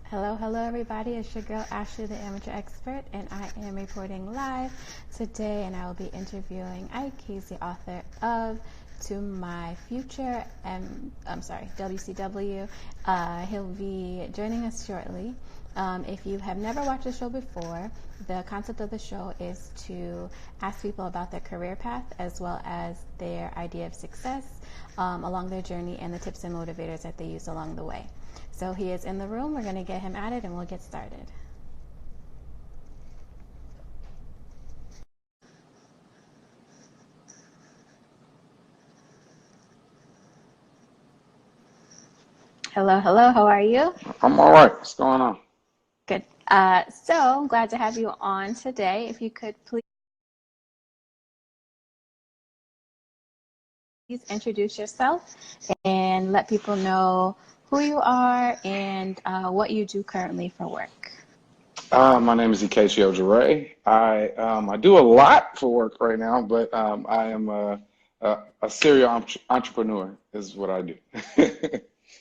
Hello, hello, everybody. It's your girl Ashley, the amateur expert, and I am reporting live today. And I will be interviewing Ike. He's the author of To My Future, and I'm sorry, WCW. He'll be joining us shortly. If you have never watched the show before, the concept of the show is to ask people about their career path as well as their idea of success along their journey and the tips and motivators that they use along the way. So he is in the room. We're going to get him added and we'll get started. Hello, hello. How are you? I'm all right. What's going on? Good. So I'm glad to have you on today. If you could please introduce yourself and let people know who you are and what you do currently for work. My name is Ikechi Ojire. I do a lot for work right now, but I am a serial entrepreneur is what I do.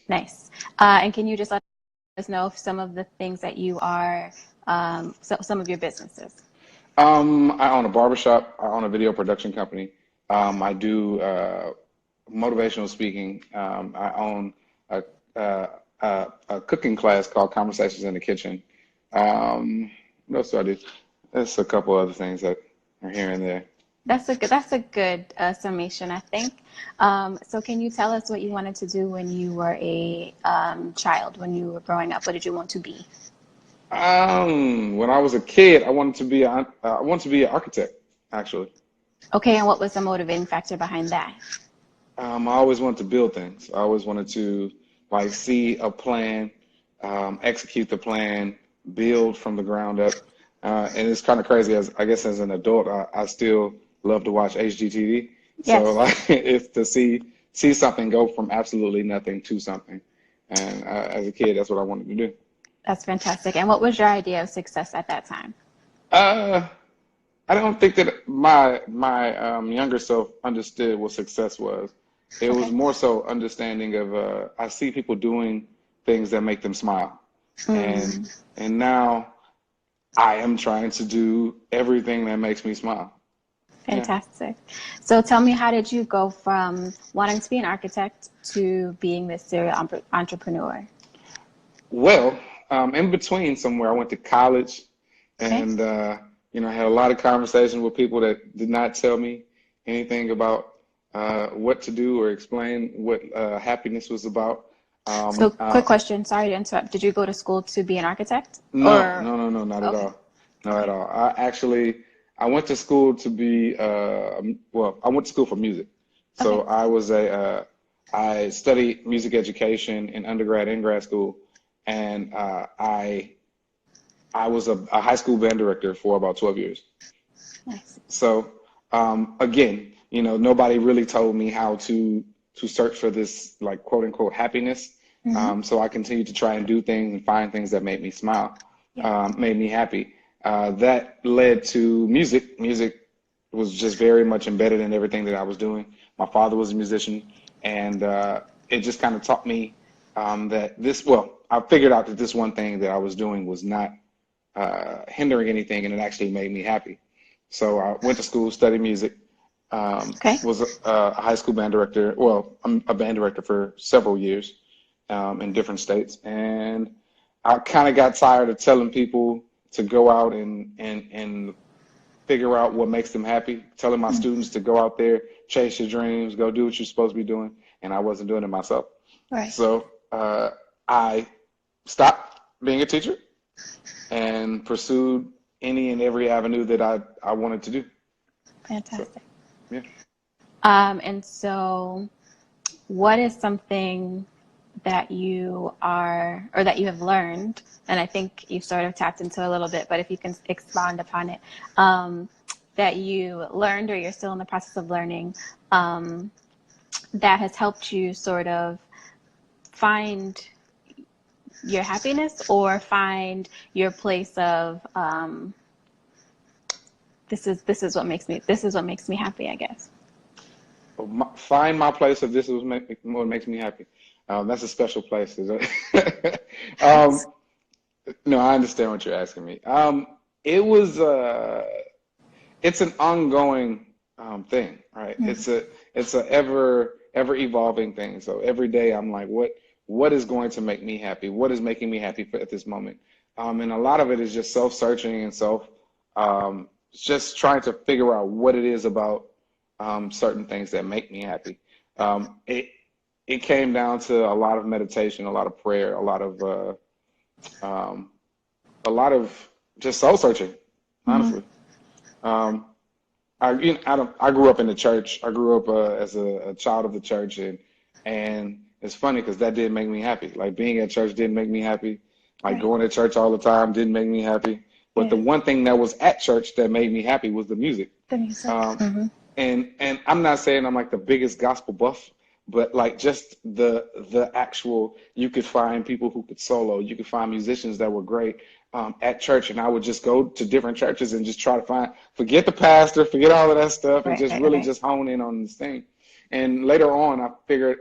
Nice. And can you just let us know some of the things that you are, some of your businesses? I own a barbershop. I own a video production company. I do motivational speaking. I own a, a, a cooking class called Conversations in the Kitchen. What else do I do? There's a couple other things that are here and there. That's a good summation, I think. So can you tell us what you wanted to do when you were a child, when you were growing up? What did you want to be? When I was a kid, I wanted to be an architect, actually. Okay, and what was the motivating factor behind that? I always wanted to build things. I always wanted to like see a plan, execute the plan, build from the ground up. And it's kind of crazy as I guess as an adult, I still love to watch HGTV. So Yes, like it's to see something go from absolutely nothing to something. And as a kid, that's what I wanted to do. that's fantastic. And what was your idea of success at that time? Uh, I don't think that my younger self understood what success was. It was Okay. more so understanding of I see people doing things that make them smile, and Mm, and now I am trying to do everything that makes me smile. Yeah. fantastic. So tell me, how did you go from wanting to be an architect to being this serial entrepreneur? Well, in between somewhere, I went to college, Okay. and I had a lot of conversations with people that did not tell me anything about what to do or explain what happiness was about. So, Um, quick uh, question. Sorry to interrupt. Did you go to school to be an architect? no, Or, no, no, no, not at okay, all. Not at okay, all. I went to school to be, well, I went to school for music. So okay. I studied music education in undergrad and grad school, and I was a high school band director for about 12 years. Nice. So again, nobody really told me how to search for this like quote unquote happiness. Mm-hmm. So I continued to try and do things and find things that made me smile, Yeah. made me happy. That led to music. Music was just very much embedded in everything that I was doing. My father was a musician, and it just kind of taught me that well, I figured out that this one thing that I was doing was not hindering anything, and it actually made me happy. So I went to school, studied music, Okay. was a high school band director. Well, I'm a band director for several years in different states, and I kind of got tired of telling people to go out and figure out what makes them happy. Telling my Mm. students to go out there, chase your dreams, go do what you're supposed to be doing, and I wasn't doing it myself. Right. So I stopped being a teacher and pursued any and every avenue that I wanted to do. So Fantastic. yeah. And so, what is something that you are, or that you have learned, and I think you've sort of tapped into a little bit, but if you can expound upon it, um, that you learned or you're still in the process of learning, um, that has helped you sort of find your happiness or find your place of this is what makes me happy, I guess. Find my place if this is what makes me happy. That's a special place. Um, No, I understand what you're asking me. It was it's an ongoing thing, right? Mm. It's a ever evolving thing. So every day I'm like, what is going to make me happy? What is making me happy at this moment? And a lot of it is just self-searching and just trying to figure out what it is about certain things that make me happy. Um, it it came down to a lot of meditation, a lot of prayer, um, a lot of just soul searching, Mm-hmm. honestly. Um, I grew up in the church. I grew up as a child of the church, and it's funny because that didn't make me happy. Like being at church didn't make me happy. Like Right. going to church all the time didn't make me happy. But the Yeah. one thing that was at church that made me happy was the music. The music. Um, Mm-hmm. and I'm not saying I'm like the biggest gospel buff, but like just the actual, you could find people who could solo, you could find musicians that were great at church, and I would just go to different churches and just try to forget the pastor, forget all of that stuff, and Right. just Right. really Right. just hone in on this thing. And later on, I figured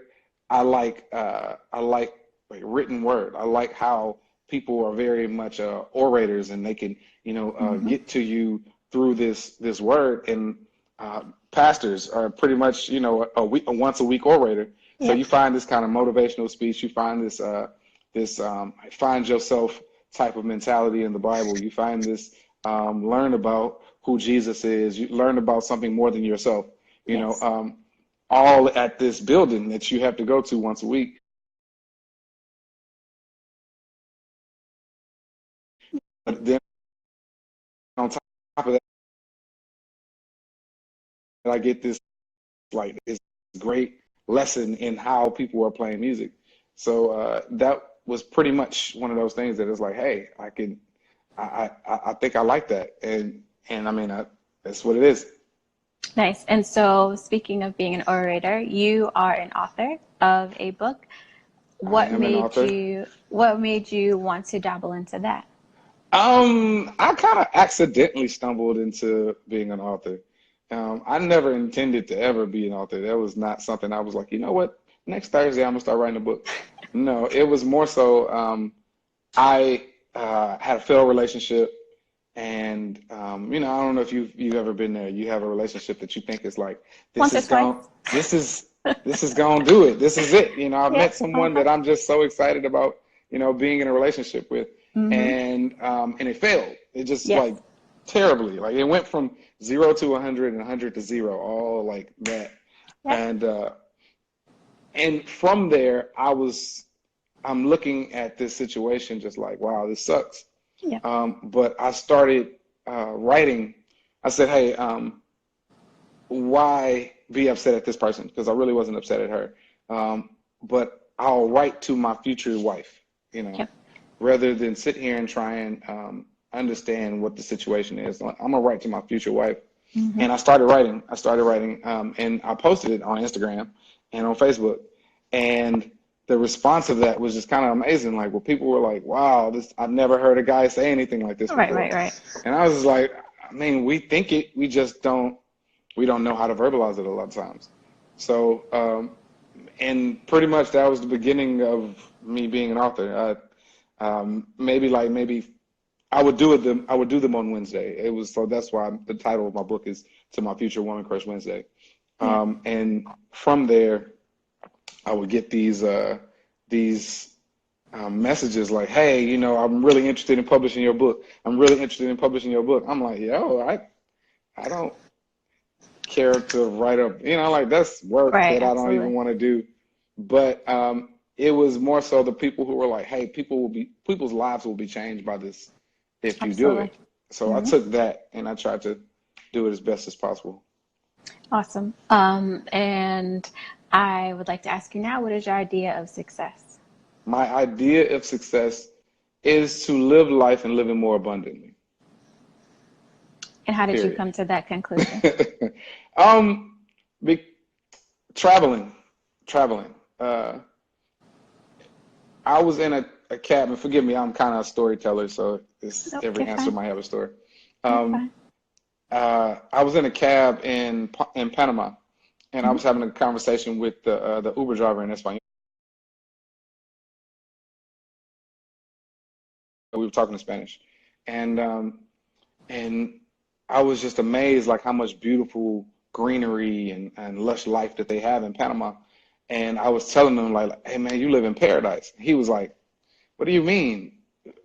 I like written word. I like how people are very much orators, and they can Mm-hmm. get to you through this word. And pastors are pretty much, a once a week orator. So Yep. you find this kind of motivational speech. You find this find yourself type of mentality in the Bible. You find this learn about who Jesus is. You learn about something more than yourself. You know, Yes. all at this building that you have to go to once a week. But then on top of that, I get this like this great lesson in how people are playing music. So that was pretty much one of those things that is like, hey, I think I like that, and I mean, that's what it is. Nice. And so, speaking of being an orator, you are an author of a book. I am an author. What made you want to dabble into that? I kind of accidentally stumbled into being an author. I never intended to ever be an author. That was not something I was like, you know what? Next Thursday, I'm gonna start writing a book. No, it was more so. I had a failed relationship, and I don't know if you've ever been there. You have a relationship that you think is like, this Once or is twice. going, this is this is gonna do it. This is it. I've met Yep. someone Uh-huh. that I'm just so excited about, being in a relationship with, Mm-hmm. and it failed. It just Yes. like terribly. Like it went from 0 to 100 and 100 to 0, all like that. Yep. And from there, I'm looking at this situation just like, wow, this sucks. Yep. But I started writing. I said, hey, why be upset at this person? Because I really wasn't upset at her. But I'll write to my future wife, you know, Yep. rather than sit here and try and understand what the situation is. I'm gonna write to my future wife. Mm-hmm. And I started writing. And I posted it on Instagram and on Facebook. And the response of that was just kind of amazing. Like, well, people were like, "Wow, this I've never heard a guy say anything like this Right. before." Right. Right. And I was just like, I mean, we think it, we just don't. We don't know how to verbalize it a lot of times. So, and pretty much that was the beginning of me being an author. Maybe I would do them on Wednesday. It was so that's why the title of my book is "To My Future Woman Crush Wednesday." Yeah. And from there, I would get these messages like, "Hey, I'm really interested in publishing your book. I'm really interested in publishing your book." I'm like, "Yo, I don't care to write up, like that's work Right. that I don't even Absolutely. want to do." But it was more so the people who were like, "Hey, people's lives will be changed by this if you do Absolutely. it." So I Mm-hmm. took that and I tried to do it as best as possible. Awesome. And I would like to ask you now, what is your idea of success? My idea of success is to live life and live it more abundantly. And how did you Period. come to that conclusion? um, be, traveling, traveling. I was in a cab, and forgive me, I'm kind of a storyteller, so Nope, every you're answer fine. might have a story. You're Um, fine. I was in a cab in Panama, and I Mm-hmm. was having a conversation with the Uber driver in Espanol. We we were talking in Spanish, and and I was just amazed like how much beautiful greenery and lush life that they have in Panama. And I was telling him like, hey man, you live in paradise. He was like, what do you mean?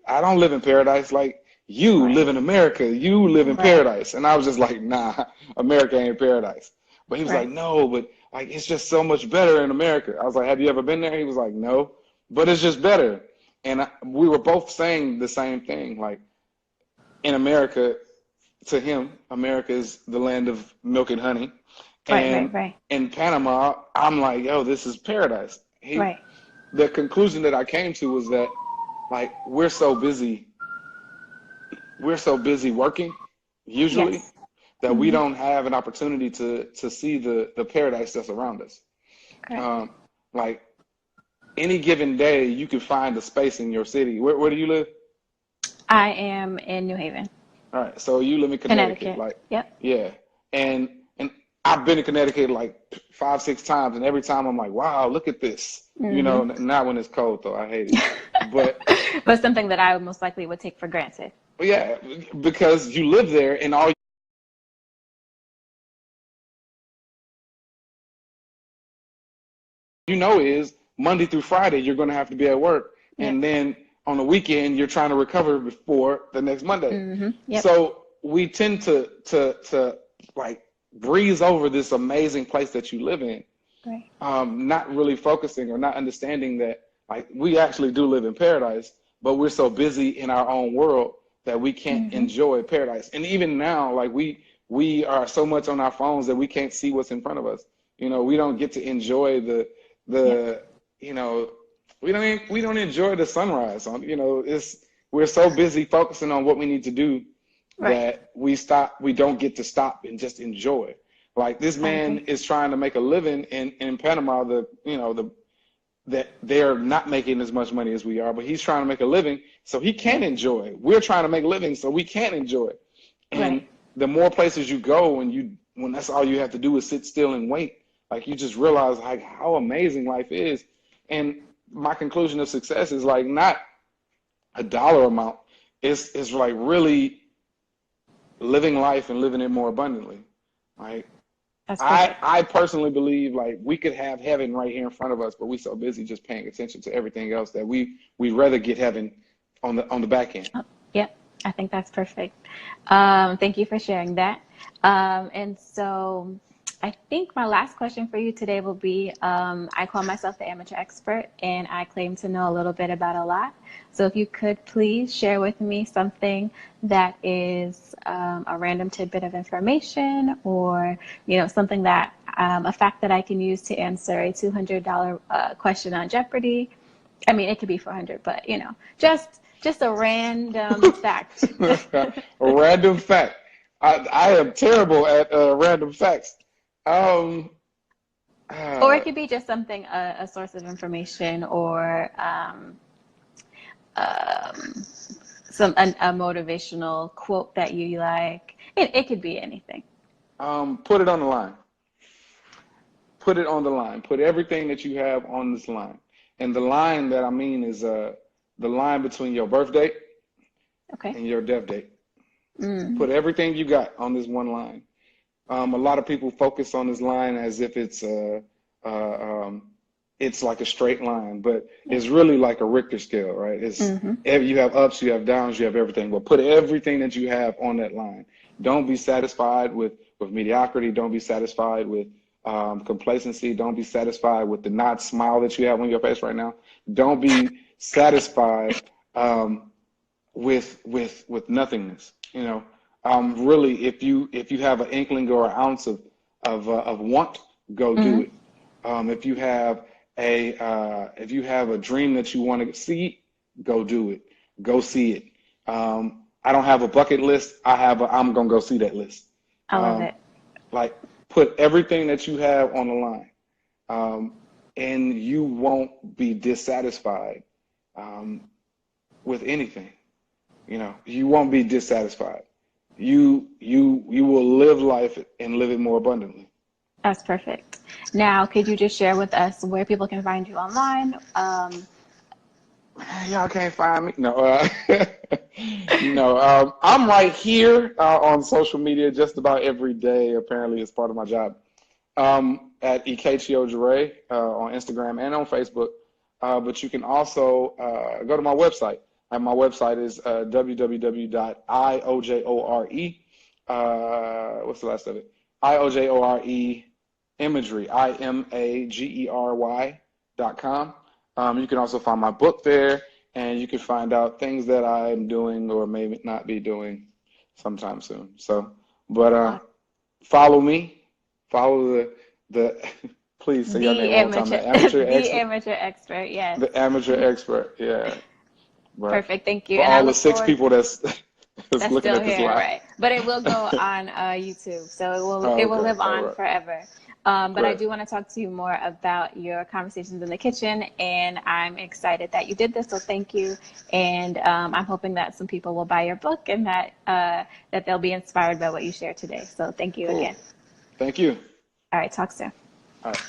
I don't live in paradise. Like you live Right. in America. You live in Right. paradise. And I was just like, nah, America ain't paradise. But he was like, Right. no, but like it's just so much better in America. I was like, have you ever been there? He was like, no, but it's just better. And we were both saying the same thing. Like in America, to him, America is the land of milk and honey. Right. And Right. Right. in Panama, I'm like, yo, this is paradise. Right. The conclusion that I came to was that like we're so busy working usually Yes. that we Mm-hmm. don't have an opportunity to see the paradise that's around us. Correct. Um, like any given day, you can find a space in your city. Where do you live? I am in New Haven, All right, so you live in Connecticut, Connecticut. like, Yep. yeah, and I've been to Connecticut like 5, 6 times, and every time I'm like, wow, look at this. You know, Mm-hmm. not when it's cold though, I hate it. But But something that I would most likely would take for granted. yeah, because you live there, and all you know is Monday through Friday you're going to have to be at work, Yep. and then on the weekend you're trying to recover before the next Monday. Mm-hmm. Yep. So we tend to like breeze over this amazing place that you live in, Right. not really focusing or not understanding that like we actually do live in paradise, but we're so busy in our own world that we can't Mm-hmm. enjoy paradise. And even now, like we are so much on our phones that we can't see what's in front of us. You know, we don't get to enjoy Yep. the you know we don't enjoy the sunrise. On you know, it's we're so busy focusing on what we need to do Right. that we don't get to stop and just enjoy. Like this I man agree. is trying to make a living in Panama, that they're not making as much money as we are, but he's trying to make a living so he can Yep. enjoy. We're trying to make a living so we can enjoy. And Right. the more places you go and when that's all you have to do is sit still and wait, like you just realize like how amazing life is. And my conclusion of success is like not a dollar amount. It's like really living life and living it more abundantly. Like That's I perfect. I personally believe like we could have heaven right here in front of us, but we so busy just paying attention to everything else that we'd rather get heaven on the back end. Oh, yep. I think that's perfect. Thank you for sharing that. And so I think my last question for you today will be, I call myself the amateur expert and I claim to know a little bit about a lot. So if you could please share with me something that is a random tidbit of information or, something that, a fact that I can use to answer a $200 question on Jeopardy. I mean, it could be 400, but just a random fact. A random fact. I am terrible at random facts. Um, Or uh, it could be just something, a source of information or um, a motivational quote that you like. It could be anything. put it on the line. Put it on the line. Put everything that you have on this line. And the line that I mean is the line between your birth date Okay. and your death date. Mm, Put everything you got on this one line. A lot of people focus on this line as if it's like a straight line, but yeah. it's really like a Richter scale, right? Mm-hmm. You have ups, you have downs, you have everything, but put everything that you have on that line. Don't be satisfied with mediocrity. Don't be satisfied with complacency. Don't be satisfied with the not smile that you have on your face right now. Don't be satisfied with nothingness. Really, if you have an inkling or an ounce of want, go do Mm-hmm. it. If you have a dream that you want to see, go do it. Go see it. I don't have a bucket list. I'm gonna go see that list. I love Um, it. like put everything that you have on the line, um, and you won't be dissatisfied um, with anything. You won't be dissatisfied. You will live life and live it more abundantly. That's perfect. Now, could you just share with us where people can find you online? Man, y'all can't find me. No, no. I'm right here on social media just about every day. Apparently, it's part of my job. At Ikechio Jure on Instagram and on Facebook. But you can also go to my website. And my website is www.iojore. What's the last of it? IOJORE imagery, IMAGERY.com. You can also find my book there, and you can find out things that I'm doing or may not be doing sometime soon. So, but follow me, follow the please say your The name one more time. amateur, The amateur the expert, amateur expert. Yes. the amateur expert. Yeah, but Perfect. Thank you. for And I all the look six forward. people that's That's looking still at this here, live. right? But it will go on YouTube, so Oh, it will okay, live all on right, forever. But I great. do want to talk to you more about your conversations in the kitchen, and I'm excited that you did this. So thank you, and I'm hoping that some people will buy your book and that they'll be inspired by what you shared today. So thank you again. Cool. Thank you. All right, talk soon. All right.